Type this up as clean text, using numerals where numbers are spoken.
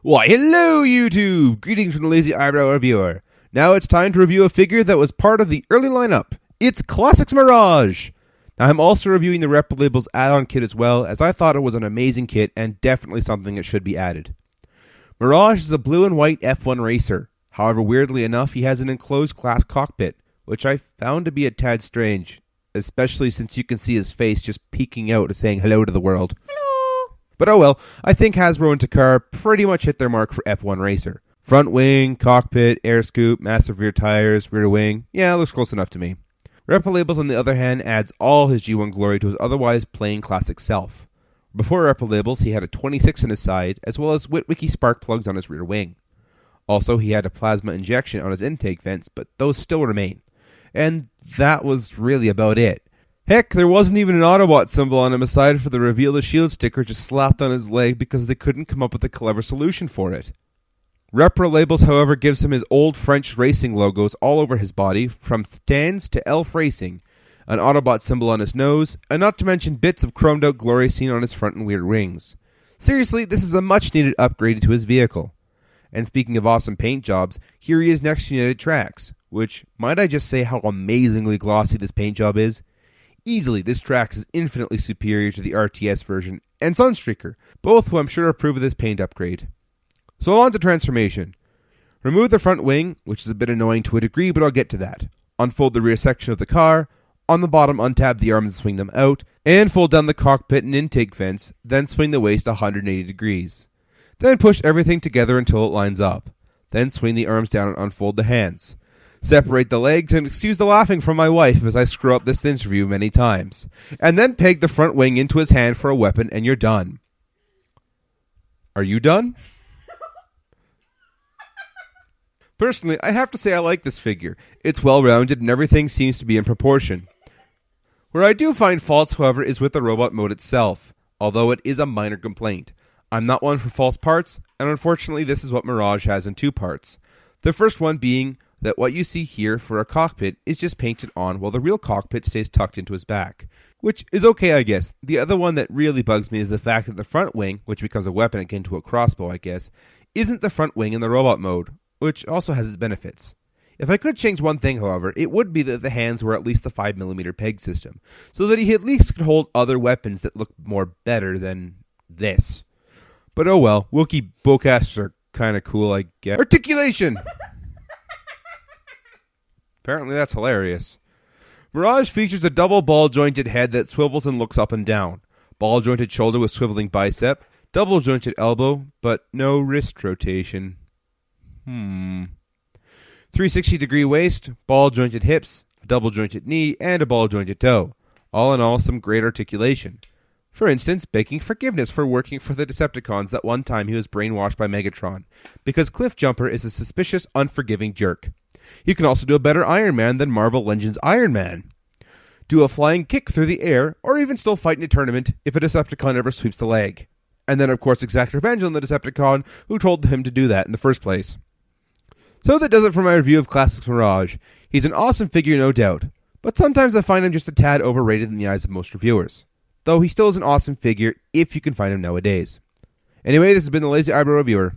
Why, hello YouTube! Greetings from the Lazy Eyebrow Reviewer. Now it's time to review a figure that was part of the early lineup. It's Classics Mirage! Now I'm also reviewing the Repro Labels add-on kit as well, as I thought it was an amazing kit and definitely something that should be added. Mirage is a blue and white F1 racer. However, weirdly enough, he has an enclosed glass cockpit, which I found to be a tad strange, especially since you can see his face just peeking out and saying hello to the world. But oh well, I think Hasbro and Takara pretty much hit their mark for F1 Racer. Front wing, cockpit, air scoop, massive rear tires, rear wing. Yeah, it looks close enough to me. Repro Labels, on the other hand, adds all his G1 glory to his otherwise plain classic self. Before Repro Labels, he had a 26 on his side, as well as Witwicky spark plugs on his rear wing. Also, he had a plasma injection on his intake vents, but those still remain. And that was really about it. Heck, there wasn't even an Autobot symbol on him aside for the Reveal the Shield sticker just slapped on his leg because they couldn't come up with a clever solution for it. Repro Labels, however, gives him his old French racing logos all over his body, from Stans to Elf Racing, an Autobot symbol on his nose, and not to mention bits of chromed out glory seen on his front and rear wings. Seriously, this is a much needed upgrade to his vehicle. And speaking of awesome paint jobs, here he is next to United Tracks, which, might I just say how amazingly glossy this paint job is? Easily, this Trax is infinitely superior to the RTS version and Sunstreaker, both who I'm sure approve of this paint upgrade. So on to transformation. Remove the front wing, which is a bit annoying to a degree, but I'll get to that. Unfold the rear section of the car. On the bottom, untab the arms and swing them out, and fold down the cockpit and intake vents, then swing the waist 180 degrees. Then push everything together until it lines up. Then swing the arms down and unfold the hands. Separate the legs, and excuse the laughing from my wife as I screw up this interview many times. And then peg the front wing into his hand for a weapon, and you're done. Are you done? Personally, I have to say I like this figure. It's well-rounded and everything seems to be in proportion. Where I do find faults, however, is with the robot mode itself, although it is a minor complaint. I'm not one for false parts, and unfortunately this is what Mirage has in two parts. The first one being that what you see here for a cockpit is just painted on while the real cockpit stays tucked into his back. Which is okay, I guess. The other one that really bugs me is the fact that the front wing, which becomes a weapon akin to a crossbow, I guess, isn't the front wing in the robot mode, which also has its benefits. If I could change one thing, however, it would be that the hands were at least the 5mm peg system, so that he at least could hold other weapons that look more better than this. But oh well, Wookiee bowcasters are kinda cool, I guess. Articulation! Apparently that's hilarious. Mirage features a double ball-jointed head that swivels and looks up and down. Ball-jointed shoulder with swiveling bicep. Double-jointed elbow, but no wrist rotation. 360-degree waist, ball-jointed hips, a double-jointed knee, and a ball-jointed toe. All in all, some great articulation. For instance, begging forgiveness for working for the Decepticons that one time he was brainwashed by Megatron, because Cliffjumper is a suspicious, unforgiving jerk. He can also do a better Iron Man than Marvel Legends Iron Man. Do a flying kick through the air, or even still fight in a tournament if a Decepticon ever sweeps the leg. And then, of course, exact revenge on the Decepticon who told him to do that in the first place. So that does it for my review of Classics Mirage. He's an awesome figure, no doubt, but sometimes I find him just a tad overrated in the eyes of most reviewers. Though he still is an awesome figure if you can find him nowadays. Anyway, this has been the Lazy Eyebrow Reviewer.